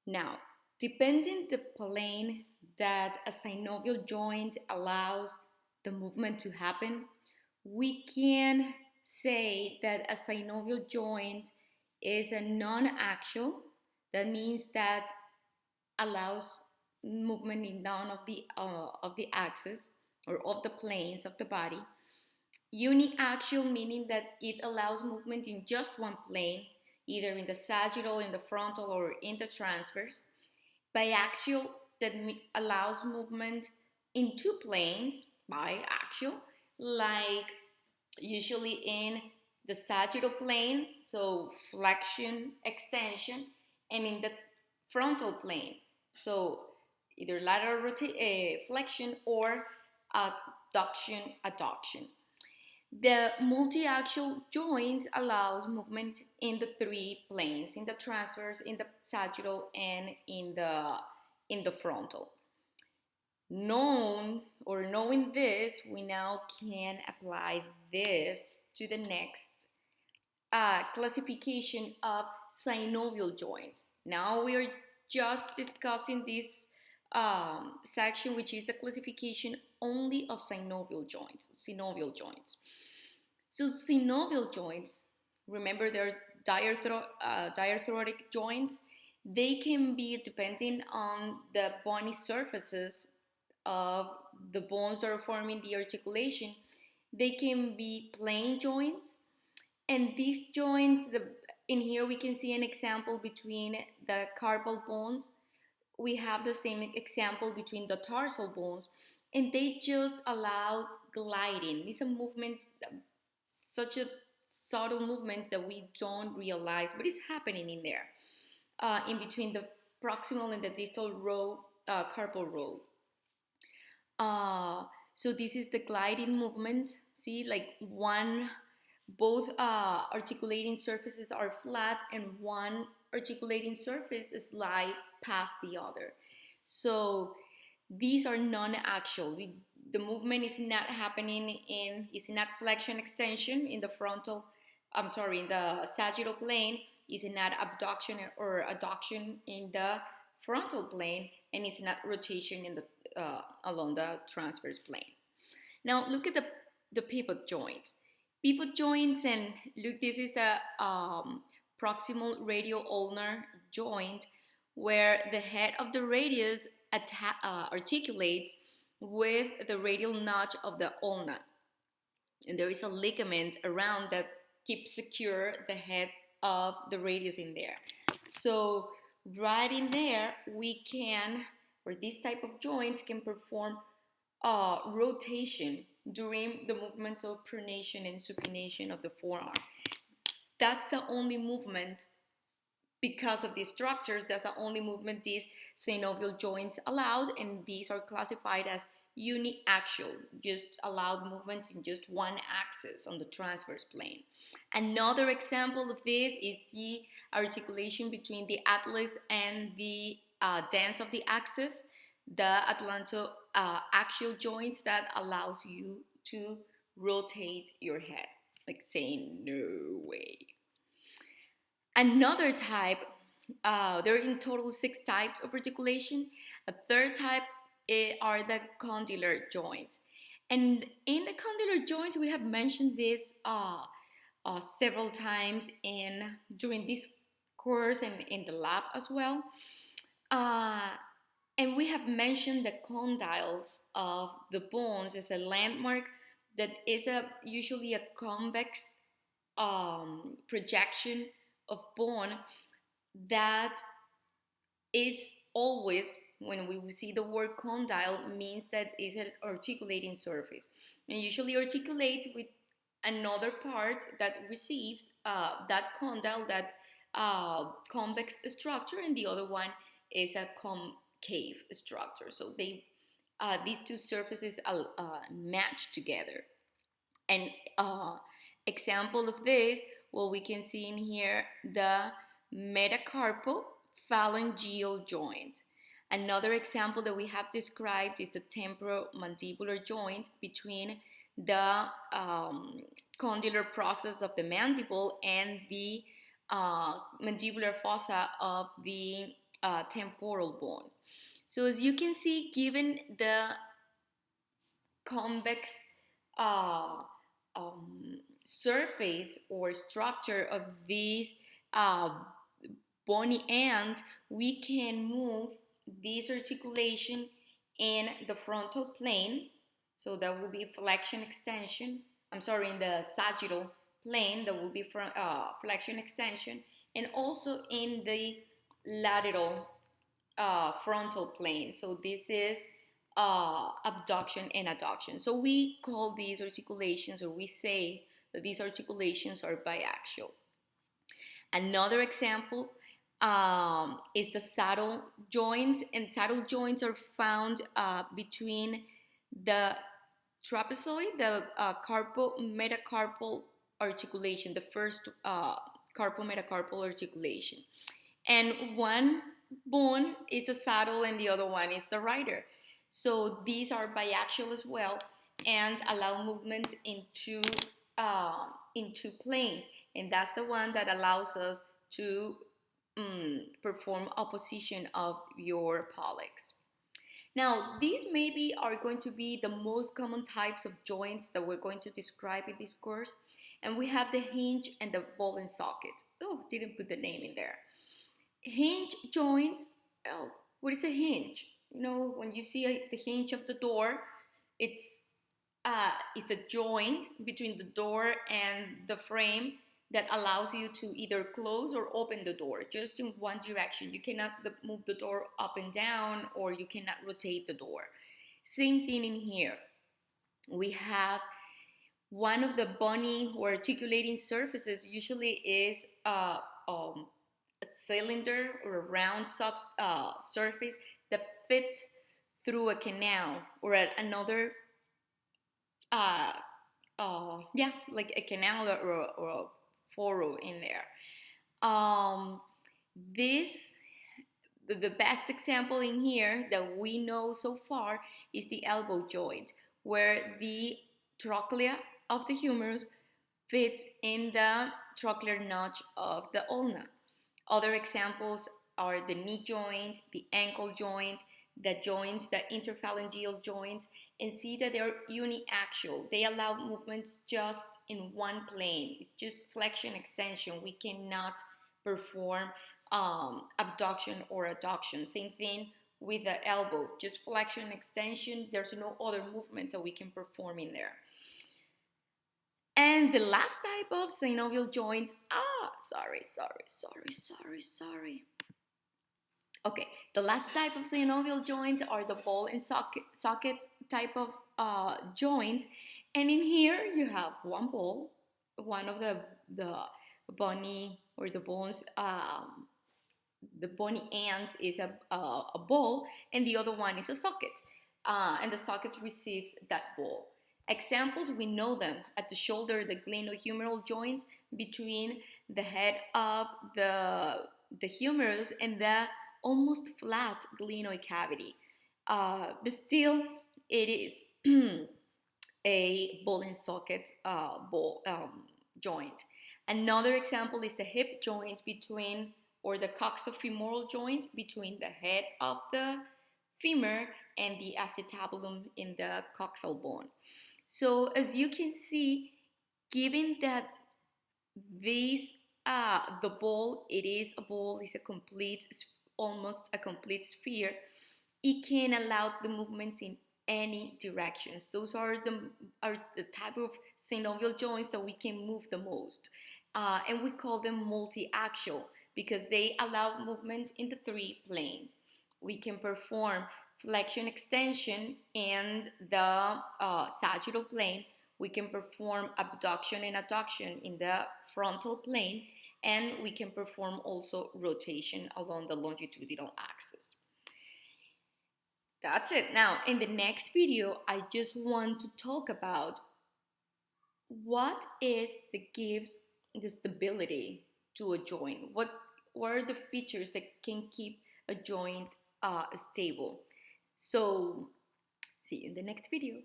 Now, depending the plane that a synovial joint allows the movement to happen, we can say that a synovial joint is a non-axial. That means that allows movement in none of the axis or of the planes of the body. Uniaxial meaning that it allows movement in just one plane, either in the sagittal, in the frontal, or in the transverse. Biaxial that allows movement in two planes, biaxial, like usually in the sagittal plane, so flexion, extension, and in the frontal plane, so either lateral flexion or abduction, adduction. The multi-axial joint allows movement in the three planes, in the transverse, in the sagittal, and in the frontal. Knowing this, we now can apply this to the next classification of synovial joints. Now we are just discussing this section, which is the classification only of synovial joints. Synovial joints. So synovial joints, remember they're diarthrotic joints. They can be depending on the bony surfaces of the bones that are forming the articulation. They can be plain joints, and these joints, in here we can see an example between the carpal bones. We have the same example between the tarsal bones, and they just allow gliding. It's a movement, such a subtle movement that we don't realize, but it's happening in there, in between the proximal and the distal row, carpal row. So this is the gliding movement. See, like both articulating surfaces are flat and one articulating surface slide past the other. So these are non-axial. The movement is not happening is not flexion extension in the frontal, in the sagittal plane, is not abduction or adduction in the frontal plane, and it's not rotation in the along the transverse plane. Now look at the pivot joints. Pivot joints, and look, this is the proximal radial ulnar joint, where the head of the radius articulates with the radial notch of the ulna, and there is a ligament around that keeps secure the head of the radius in there. So right in there, we can, or this type of joints can perform rotation during the movements of pronation and supination of the forearm. That's the only movement, because of these structures, that's the only movement these synovial joints allowed, and these are classified as uniaxial, just allowed movements in just one axis on the transverse plane. Another example of this is the articulation between the atlas and the dens of the axis, the atlanto-axial joints that allows you to rotate your head, like saying no way. Another type, there are in total 6 types of articulation. A third type are the condylar joints. And in the condylar joints, we have mentioned this several times during this course and in the lab as well. And we have mentioned the condyles of the bones as a landmark that is usually a convex projection of bone that is always, when we see the word condyle, means that it's an articulating surface, and usually articulate with another part that receives that condyle, that convex structure, and the other one is a concave structure. So these two surfaces match together. And example of this, well, we can see in here the metacarpophalangeal joint. Another example that we have described is the temporomandibular joint between the condylar process of the mandible and the mandibular fossa of the temporal bone. So as you can see, given the convex uh, surface or structure of this uh, bony end, we can move this articulation in the frontal plane. So that will be flexion extension. I'm sorry, in the sagittal plane, that will be flexion extension, and also in the lateral frontal plane. So this is abduction and adduction. So we call these articulations, or we say that these articulations are biaxial. Another example is the saddle joints, and saddle joints are found between the trapezoid, the carpo-metacarpal articulation, the first carpo-metacarpal articulation. And one bone is a saddle and the other one is the rider. So these are biaxial as well and allow movement into planes. And that's the one that allows us to perform opposition of your pollex. Now, these maybe are going to be the most common types of joints that we're going to describe in this course. And we have the hinge and the ball and socket. Oh, didn't put the name in there. Hinge joints, oh, what is a hinge? You know, when you see the hinge of the door, it's a joint between the door and the frame that allows you to either close or open the door just in one direction. You cannot move the door up and down, or you cannot rotate the door. Same thing in here. We have one of the bony or articulating surfaces usually is a cylinder or a round surface that fits through a canal or another like a canal or a furrow in there. The best example in here that we know so far is the elbow joint, where the trochlea of the humerus fits in the trochlear notch of the ulna. Other examples are the knee joint, the ankle joint, the joints, the interphalangeal joints, and see that they're uniaxial. They allow movements just in one plane. It's just flexion extension. We cannot perform abduction or adduction. Same thing with the elbow, just flexion extension. There's no other movement that we can perform in there. And the last type of synovial joints, Okay, the last type of synovial joints are the ball and socket type of joints. And in here you have one ball, one of the bony or the bones, the bony ends is a ball, and the other one is a socket. And the socket receives that ball. Examples, we know them at the shoulder, the glenohumeral joint between the head of the humerus and the almost flat glenoid cavity. But still, it is a ball and socket joint. Another example is the hip joint between, or the coxofemoral joint between the head of the femur and the acetabulum in the coxal bone. So as you can see, given that this the ball, it is a ball, is a complete, almost a complete sphere, it can allow the movements in any directions. Those are the type of synovial joints that we can move the most, and we call them multi-axial because they allow movements in the three planes. We can perform flexion extension in the sagittal plane. We can perform abduction and adduction in the frontal plane, and we can perform also rotation along the longitudinal axis. That's it. Now, in the next video, I just want to talk about what is that gives the stability to a joint. What are the features that can keep a joint stable? So, see you in the next video.